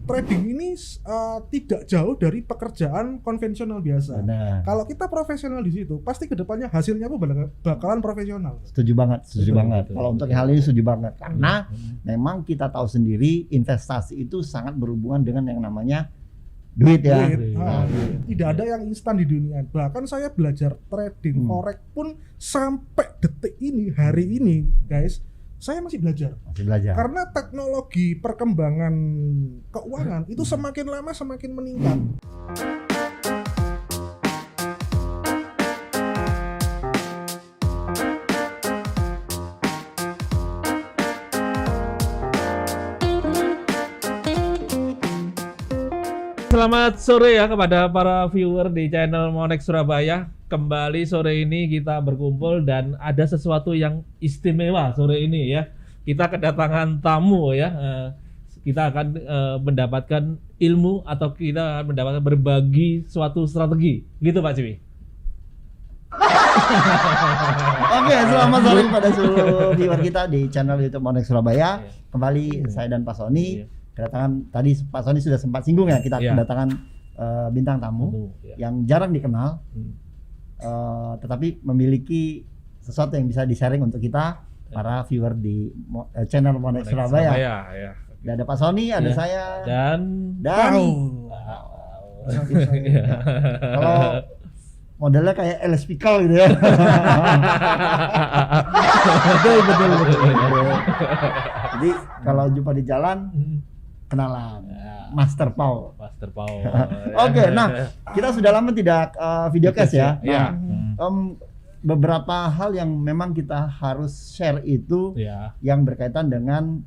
trading ini tidak jauh dari pekerjaan konvensional biasa. Benar. Kalau kita profesional di situ, pasti kedepannya hasilnya pun bakalan profesional. Setuju banget. Betul. Kalau untuk hal ini setuju banget karena memang kita tahu sendiri investasi itu sangat berhubungan dengan yang namanya duit ya. Tidak ada yang instan di dunia. Bahkan saya belajar trading forex pun sampai detik ini, hari ini, guys, saya masih belajar. Karena teknologi perkembangan keuangan itu semakin lama semakin meningkat. Selamat sore ya kepada para viewer di channel Monex Surabaya. Kembali sore ini kita berkumpul dan ada sesuatu yang istimewa sore ini ya. Kita kedatangan tamu ya. Kita akan mendapatkan ilmu atau kita akan mendapatkan berbagi suatu strategi. Gitu Pak Ciwi. Oke, selamat sore pada seluruh viewer kita di channel YouTube Monex Surabaya. Kembali saya dan Pak Sony kedatangan, tadi Pak Sony sudah sempat singgung ya, kita kedatangan bintang tamu yang jarang dikenal, tetapi memiliki sesuatu yang bisa di-sharing untuk kita para viewer di channel Monex Surabaya. Ada Pak Sony, ada saya dan kalau modelnya kayak LSPikal gitu ya. betul. Jadi kalau jumpa di jalan kenalan, Master Pau. Oke, nah kita sudah lama tidak videocast ya. Beberapa hal yang memang kita harus share itu yang berkaitan dengan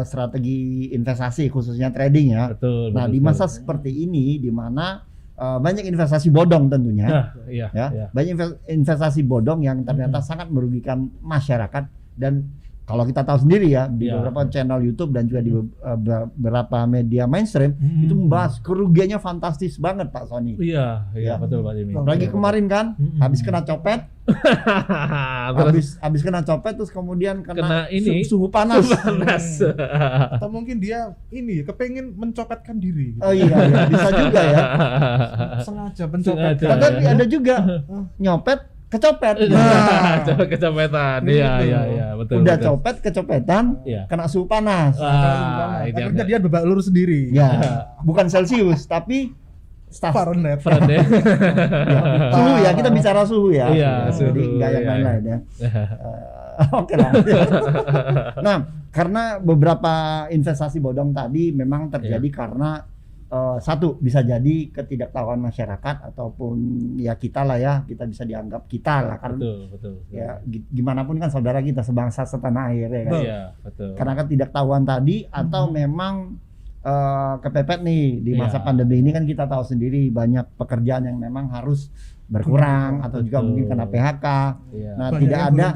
strategi investasi khususnya trading ya. Nah di masa seperti ini di mana banyak investasi bodong tentunya, banyak investasi bodong yang ternyata sangat merugikan masyarakat. Dan kalau kita tahu sendiri ya di beberapa channel YouTube dan juga di beberapa media mainstream itu membahas kerugiannya fantastis banget Pak Sony. Iya, betul Pak Jimmy. Apalagi kemarin kan habis kena copet, habis kena copet terus kemudian kena ini suhu panas. Atau mungkin dia ini kepengen mencopetkan diri. Oh iya, bisa juga ya. Sengaja mencopet. Tapi ada juga nyopet kecopet. Kecopetan. Iya, betul. Udah copet kecopetan, kena suhu panas. Karena dia babak belur sendiri. Ya, bukan Celcius tapi Fahrenheit. Suhu ya, kita bicara suhu ya. Jadi enggak yang lain-lain ya. Oke lah. Nah, karena beberapa investasi bodong tadi memang terjadi karena satu bisa jadi ketidaktahuan masyarakat ataupun ya kita lah ya, kita bisa dianggap kita lah karena betul. Ya gimana pun kan saudara kita sebangsa setanah air ya kan. Iya, betul. Karena ketidaktahuan tadi atau memang kepepet nih di masa pandemi ini kan kita tahu sendiri banyak pekerjaan yang memang harus berkurang atau juga mungkin kena PHK. Nah, tidak ada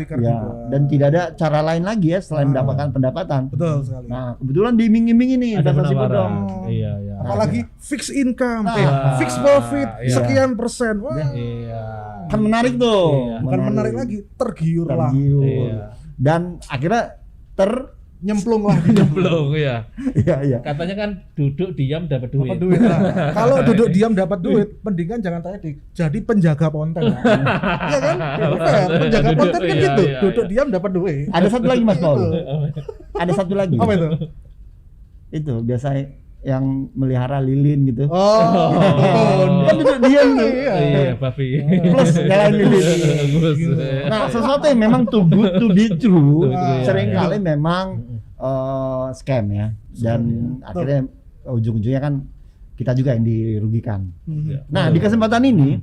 dan tidak ada cara lain lagi ya selain mendapatkan pendapatan. Betul sekali. Nah, kebetulan diiming-iming ini investasi bodong. Iya. Apalagi fixed income, fixed profit sekian persen. Wah. Kan menarik tuh. Bukan menarik lagi, tergiur lah. Dan akhirnya nyemplung lagi. Iya. Katanya kan duduk diam dapat duit. Kalau duduk diam dapat duit, mendingan jangan tadi jadi penjaga konten. Iya kan? Penjaga konten kan gitu. Duduk diam dapat duit. Ada satu lagi Mas Paul. Ada satu lagi. Apa itu? Itu biasa yang melihara lilin gitu. Kan duduk diam tuh. Iya, Papi. Plus jalan lilin. Nah, sesuatu yang memang too good to be true, seringkali memang scam ya. Dan akhirnya ujung-ujungnya kan kita juga yang dirugikan. Nah, di kesempatan ini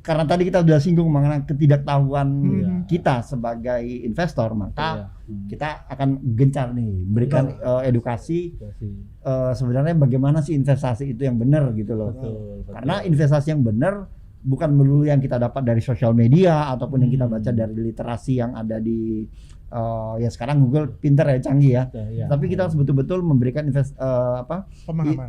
karena tadi kita sudah singgung mengenai ketidaktahuan kita sebagai investor, maka kita akan gencar nih berikan edukasi sebenarnya bagaimana sih investasi itu yang benar gitu loh. Karena investasi yang benar bukan melulu yang kita dapat dari sosial media ataupun yang kita baca dari literasi yang ada di ya sekarang Google pinter ya, canggih ya. Tapi kita harus betul-betul memberikan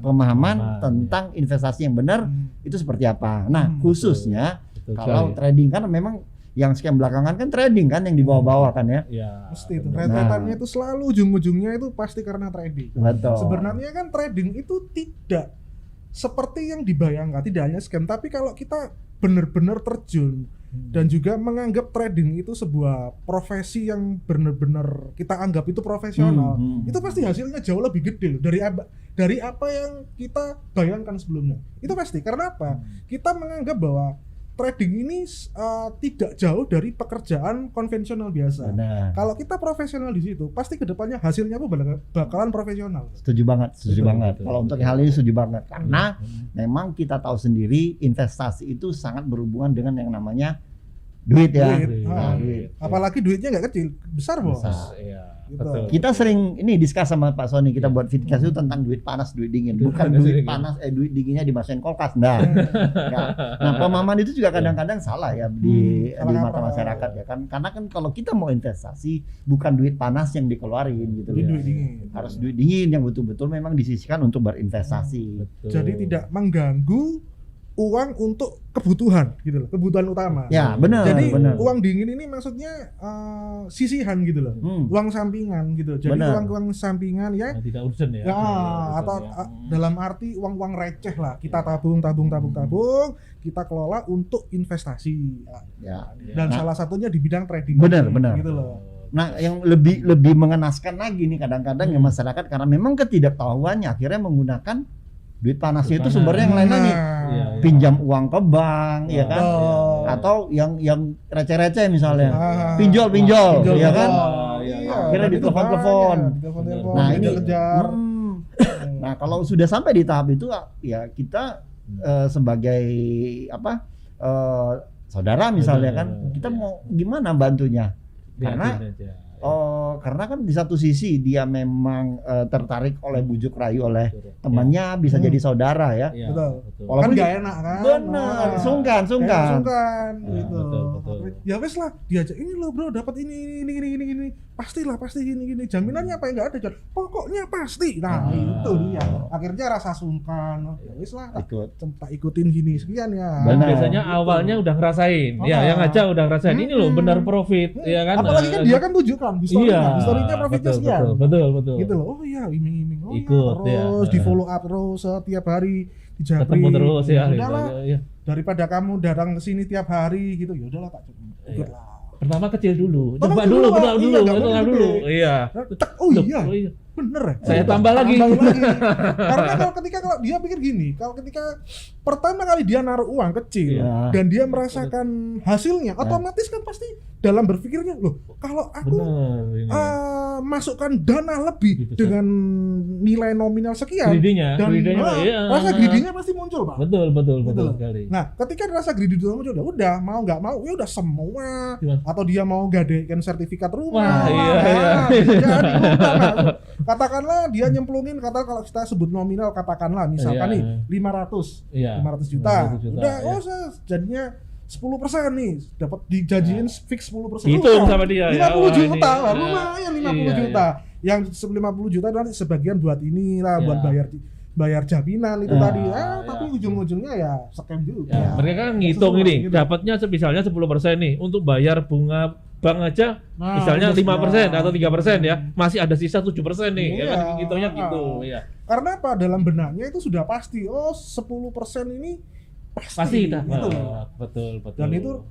pemahaman tentang investasi yang benar itu seperti apa. Nah, khususnya kalau trading, karena memang yang scam belakangan kan trading kan yang dibawa-bawa kan ya. Mesti itu. Rentetannya itu selalu ujung-ujungnya itu pasti karena trading. Betul. Sebenarnya kan trading itu tidak seperti yang dibayangkan, tidak hanya scam, tapi kalau kita benar-benar terjun dan juga menganggap trading itu sebuah profesi yang benar-benar kita anggap itu profesional, itu pasti hasilnya jauh lebih gede loh dari apa yang kita bayangkan sebelumnya. Itu pasti. Karena apa? Kita menganggap bahwa trading ini tidak jauh dari pekerjaan konvensional biasa. Benar. Kalau kita profesional di situ, pasti kedepannya hasilnya pun bakalan profesional. Setuju banget. Kalau untuk hal ini setuju banget. Karena memang kita tahu sendiri investasi itu sangat berhubungan dengan yang namanya duit ya. Duit. Apalagi duitnya nggak kecil, besar bos. Gitu. Kita sering ini diskus sama Pak Sony, kita buat vidcast itu tentang duit panas, duit dingin. Bukan duit panas, duit dinginnya dimasukin kulkas. Nah, pemahaman itu juga kadang-kadang salah ya di mata masyarakat ya kan. Karena kan kalau kita mau investasi bukan duit panas yang dikeluarin gitu ya. Duit dingin. Harus duit dingin yang betul-betul memang disisihkan untuk berinvestasi. Jadi tidak mengganggu uang untuk kebutuhan gitu loh, kebutuhan utama. Ya, benar. Jadi benar. uang dingin ini maksudnya sisihan gitu loh. Uang sampingan gitu. Jadi uang sampingan ya tidak urgent ya. Atau dalam arti uang receh lah. Kita tabung, kita kelola untuk investasi. Dan salah satunya di bidang trading. Benar. Gitu loh. Nah, yang lebih mengenaskan lagi nih kadang-kadang ya masyarakat karena memang ketidaktahuannya akhirnya menggunakan duit panasnya itu sumbernya yang lain lagi. Pinjam uang ke bank, ya kan? Atau yang receh-receh misalnya. Pinjol, ya kan? Akhirnya ditelepon-telepon. Nah, ini kejar. Nah, kalau sudah sampai di tahap itu ya kita sebagai saudara misalnya kan, kita mau gimana bantunya? Karena kan di satu sisi dia memang tertarik oleh bujuk rayu oleh temannya, bisa jadi saudara ya. Betul. Walaupun kan gak enak kan. Benar, sungkan gitu. Ya wes lah, diajak ini loh bro, dapat ini. Pasti gini. Jaminannya apa yang enggak ada, John? Pokoknya pasti. Nah, itu dia. Akhirnya rasa sungkan. Ya wes lah, tak ikutin gini sekian ya. Dan biasanya awalnya udah ngerasain. Ya, yang aja udah ngerasain ini loh benar profit, ya kan. Apalagi kan dia kan tunjukkan historinya profitnya sekian. Betul. Gitu loh. Oh iya, iming-iming. Ikut, terus di follow up terus setiap hari dijabri. Ketemu terus ya. Udahlah. Daripada kamu datang ke sini tiap hari gitu, ya udahlah tak ikutlah. Pertama kecil dulu. Coba dulu. Iya. Oh iya. Bener ya? Saya tambah lagi. Karena kalau dia pikir gini, kalau ketika pertama kali dia naruh uang kecil dan dia merasakan hasilnya, otomatis kan pasti dalam berpikirnya, loh kalau aku masukkan dana lebih dengan nilai nominal sekian, rasa greedy-nya pasti muncul, Pak. Betul sekali. Nah, ketika rasa greedy itu muncul, udah mau nggak mau, ya udah semua. Atau dia mau gadekan sertifikat rumah. Bisa jadi. Katakanlah dia nyemplungin, kalau kita sebut nominal, katakanlah misalkan nih 500 juta. Udah, jadinya 10% nih, dapat dijanjiin fix 10%. Hitung sama dia 50 juta, lumayan 50 juta. Yang 50 juta nanti sebagian buat inilah, buat bayar jaminan itu tadi. Tapi ujung-ujungnya ya scam juga. Mereka kan ngitung ini, dapatnya misalnya 10% nih untuk bayar bunga bank aja, misalnya 5% atau 3% ya, masih ada sisa 7% nih, ya kan hitungnya gitu ya. Karena apa? Dalam benaknya itu sudah pasti, 10% ini pasti gitu. Betul. Dan itu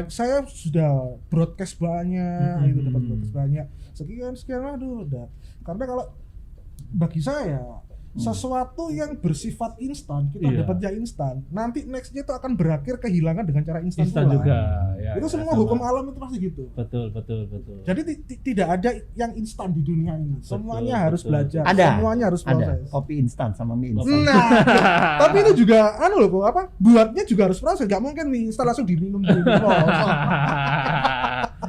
saya sudah broadcast banyak, itu dapat broadcast banyak. Sekian aduh udah. Karena kalau bagi saya sesuatu yang bersifat instan, kita dapatnya instan, nanti nextnya itu akan berakhir kehilangan dengan cara instan juga. Itu semua hukum alam itu pasti gitu. Betul. Jadi tidak ada yang instan di dunia ini. Semuanya harus belajar. Semuanya harus proses. Kopi instan sama mie instan. Nah, tapi itu juga buatnya juga harus proses. Gak mungkin mie instan langsung diminum dulu.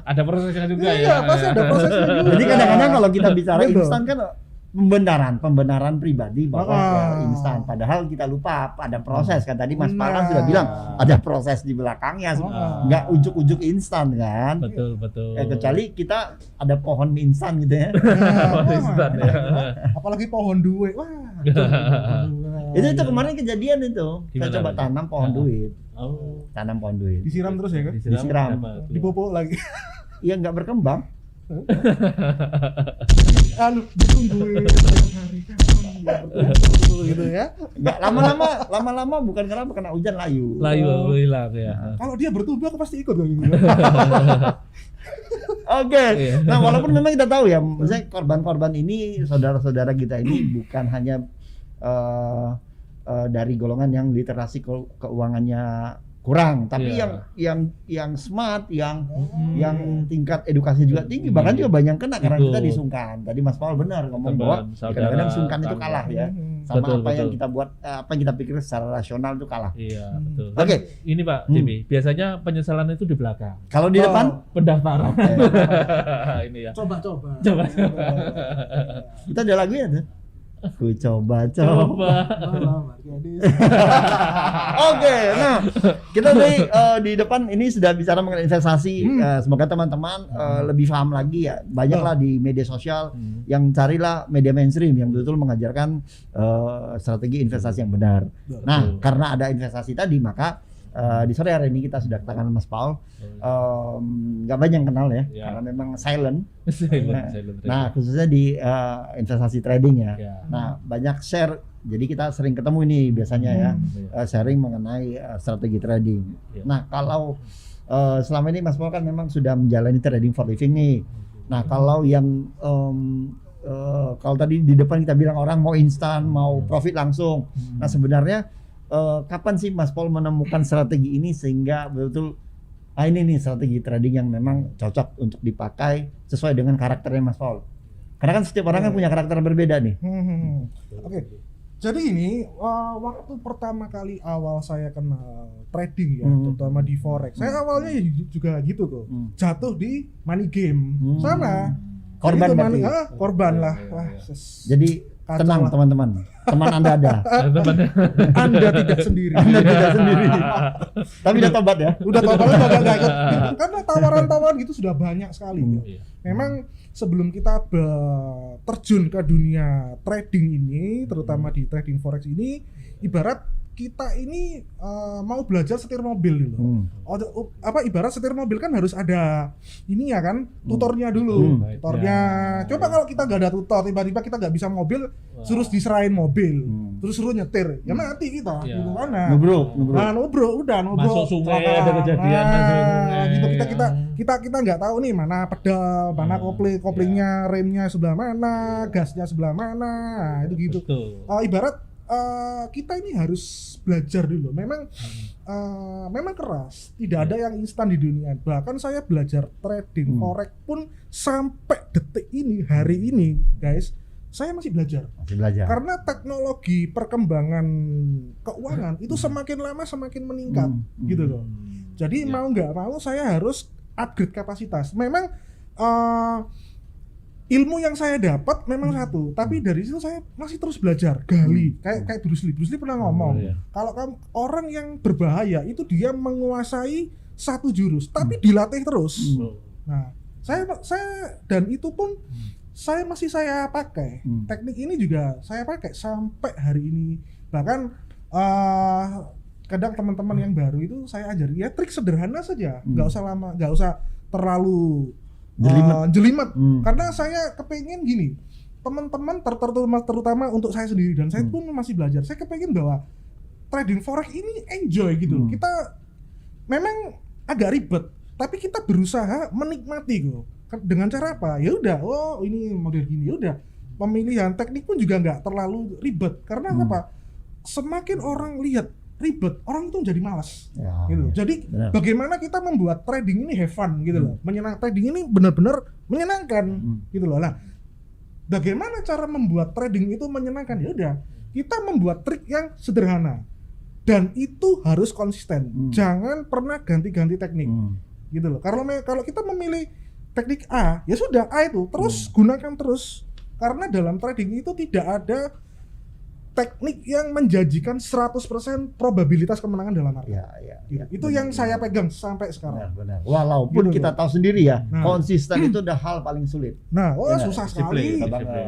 Ada prosesnya juga ya. Iya, pasti ada prosesnya juga. Jadi kadang-kadang kalau kita bicara instan kan pembenaran pribadi bahwa instan, padahal kita lupa ada proses kan. Tadi Mas Parang sudah bilang ada proses di belakangnya, nggak ujuk-ujuk instan kan. Betul. Kecuali kita ada pohon mie instan gitu ya. Apalagi pohon duit, Itu kemarin kejadian itu. Saya coba tanam pohon duit. Tanam pohon duit. Disiram terus ya kan? Disiram. Dipupuk lagi. Iya nggak berkembang. Ditungguin hari gitu ya. Nggak lama-lama bukan kenapa kena hujan layu hilang ya. Kalau dia bertumbuh aku pasti ikut gitu. Oke. Nah, walaupun memang kita tahu ya, maksudnya korban-korban ini saudara-saudara kita ini bukan hanya dari golongan yang literasi keuangannya kurang, tapi yang smart, yang tingkat edukasi juga tinggi, bahkan juga banyak kena karena kita disungkan. Tadi Mas Paul benar ngomong bahwa kadang-kadang sungkan itu kalah ya, sama apa yang kita buat, apa yang kita pikir secara rasional itu kalah. Iya, betul. Oke. Ini Pak Jimmy, biasanya penyesalan itu di belakang. Kalau di depan pendaftaran. Ini ya. Coba. Kita ada lagu ya tuh. Ku coba. Oke, nah kita di depan ini sudah bicara mengenai investasi. Semoga teman-teman lebih paham lagi ya. Banyaklah di media sosial yang carilah media mainstream yang betul-betul mengajarkan strategi investasi yang benar. Nah, karena ada investasi tadi, maka di sore hari ini kita sudah kedatangan Mas Paul. Nggak banyak yang kenal ya, karena memang silent. Nah, khususnya di investasi trading ya. Nah, banyak share. Jadi kita sering ketemu ini biasanya ya, sharing mengenai strategi trading. Nah, kalau selama ini Mas Paul kan memang sudah menjalani trading for living nih. Nah, kalau yang kalau tadi di depan kita bilang orang mau instan, mau profit langsung. Nah, sebenarnya kapan sih Mas Paul menemukan strategi ini sehingga betul-betul ini nih strategi trading yang memang cocok untuk dipakai sesuai dengan karakternya Mas Paul? Karena kan setiap orang kan punya karakter berbeda nih. Oke. Jadi ini waktu pertama kali awal saya kenal trading ya, terutama di forex. Saya awalnya juga gitu tuh, jatuh di money game. Sama. Korban berarti. Korban lah. Jadi kacau tenang lah. Teman-teman, teman Anda ada. Anda tidak sendiri. Tapi udah tobat ya? Udah tobat, nggak ikut. Karena tawaran-tawaran gitu sudah banyak sekali. Memang sebelum kita terjun ke dunia trading ini, terutama di trading forex ini, ibarat kita ini mau belajar setir mobil dulu. Ibarat setir mobil kan harus ada ini ya kan, tutornya dulu. Tutornya. Coba kalau kita nggak ada tutor, tiba-tiba kita nggak bisa mobil, suruh diserahin mobil, terus suruh nyetir, ya mati kita. Gitu mana? Nubruk. Udah nubruk. Masuk sungai ada kejadian masuk sungai. Gitu kita nggak tahu nih mana pedal, mana koplingnya, remnya sebelah mana, gasnya sebelah mana, itu gitu. Ibarat kita ini harus belajar dulu. Memang keras. Tidak ada yang instan di dunia. Bahkan saya belajar trading forex pun sampai detik ini, hari ini, guys, saya masih belajar. Karena teknologi perkembangan keuangan itu semakin lama semakin meningkat, gitu loh. Jadi mau nggak mau saya harus upgrade kapasitas. Memang ilmu yang saya dapat memang satu, tapi dari situ saya masih terus belajar, gali. Kayak Bruce Lee pernah ngomong, kalau kamu orang yang berbahaya itu dia menguasai satu jurus, tapi dilatih terus. Nah, saya dan itu pun saya pakai. Teknik ini juga saya pakai sampai hari ini. Bahkan kadang teman-teman yang baru itu saya ajari ya trik sederhana saja, nggak usah lama, nggak usah terlalu jelimet. Karena saya kepengen gini, teman-teman terutama untuk saya sendiri dan saya pun masih belajar. Saya kepengen bahwa trading forex ini enjoy gitu. Kita memang agak ribet, tapi kita berusaha menikmati gitu. Dengan cara apa? Ya udah, ini model gini, ya udah. Pemilihan teknik pun juga nggak terlalu ribet. Karena apa? Semakin orang lihat ribet, orang itu jadi malas, gitu. Jadi bagaimana kita membuat trading ini have fun gitu loh, trading ini benar-benar menyenangkan, gitu loh. Nah, bagaimana cara membuat trading itu menyenangkan? Ya udah, kita membuat trik yang sederhana dan itu harus konsisten, jangan pernah ganti-ganti teknik, gitu loh. Kalau kita memilih teknik A, ya sudah A itu terus gunakan terus, karena dalam trading itu tidak ada teknik yang menjanjikan 100% probabilitas kemenangan dalam arti. Ya, itu yang saya pegang sampai sekarang. Benar. Walaupun Gitu kita loh. tahu sendiri ya, konsisten itu udah hal paling sulit. Nah, Benar. susah sekali.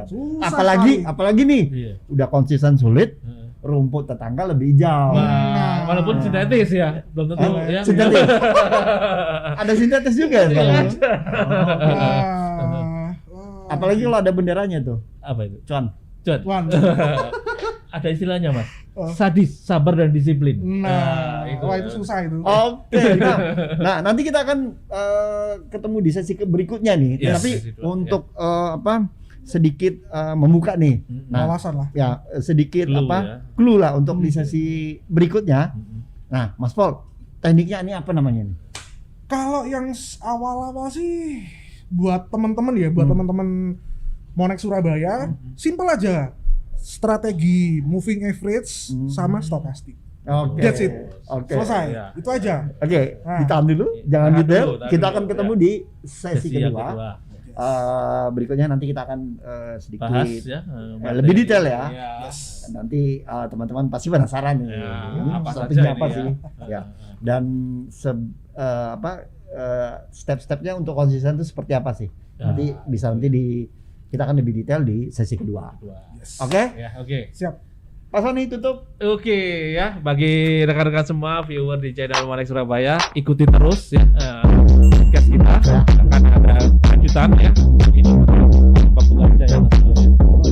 Susah Apalagi nih, udah konsisten sulit, rumput tetangga lebih hijau. Nah, walaupun sintetis ya, belum tentu ya. Sintetis. Ada sintetis juga ya. Apalagi kalau ada benderanya tuh. Apa itu? Cuan. Ada istilahnya Mas, sadis, sabar dan disiplin. Itu susah itu. Oke. Nah, nanti kita akan ketemu di sesi berikutnya nih. Yes, tapi untuk sedikit membuka nih. Nah, wawasan lah. Ya, sedikit clue lah untuk di sesi berikutnya. Nah, Mas Paul, tekniknya ini apa namanya nih? Kalau yang awal-awal sih buat teman-teman ya, buat teman-teman Monex Surabaya, simple aja. Strategi moving average sama stokastik. Oke. That's it. Oke. Selesai. Ya. Itu aja. Oke, Nah. ditahan dulu, jangan Tahan detail. dulu, tahan Kita dulu, akan ketemu ya. di sesi yang kedua. kedua. Berikutnya nanti kita akan sedikit Bahas ya. lebih detail ya. Yes. Nanti teman-teman pasti penasaran nih. Ya, Ini apa strateginya saja apa ini sih? ya. Ya. Dan step-stepnya untuk konsisten itu seperti apa sih? Nanti bisa kita akan lebih detail di sesi kedua. Yes. Oke? Ya, oke. Siap. Pak Sony tutup. Oke ya, bagi rekan-rekan semua viewer di channel Monex Surabaya, ikuti terus ya podcast kita, akan ada lanjutan ya. Ini Papua Ganja ya Mas.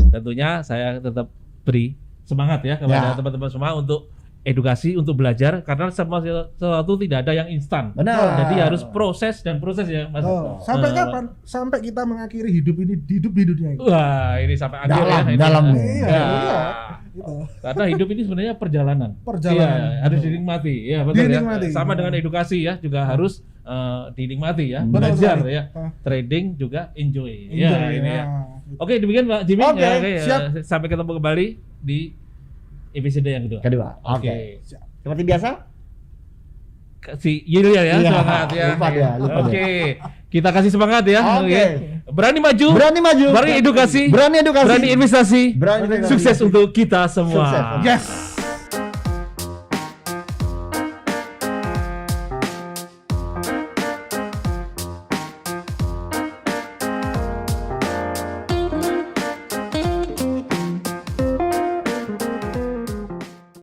Tentunya saya tetap beri semangat ya kepada teman-teman semua untuk edukasi, untuk belajar, karena semua sesuatu tidak ada yang instan. Benar. Jadi harus proses ya Mas. Sampai kapan? Sampai kita mengakhiri hidup di dunia ini. Wah, ini sampai akhir ya. Ini. Dalam. Iya. Gitu. Karena hidup ini sebenarnya perjalanan. Perjalanan. Iya, harus dinikmati. Ya, betul Dinikmati. ya. Sama dengan edukasi ya, juga harus dinikmati ya. Betul Belajar sekali. ya. Trading juga enjoy. Enjoy, Ya, ini ya. Oke, demikian Pak Jimmy. Oke, Siap. Sampai ketemu kembali di episode yang kedua. Oke. Seperti biasa? Si Yulia ya, Iya, semangat ya. lupa dia. Oke. Kita kasih semangat ya. Oke. Berani maju. Berani Berani edukasi. Berani edukasi. Berani investasi. Berani edukasi. Sukses untuk kita semua. Sukses. Yes.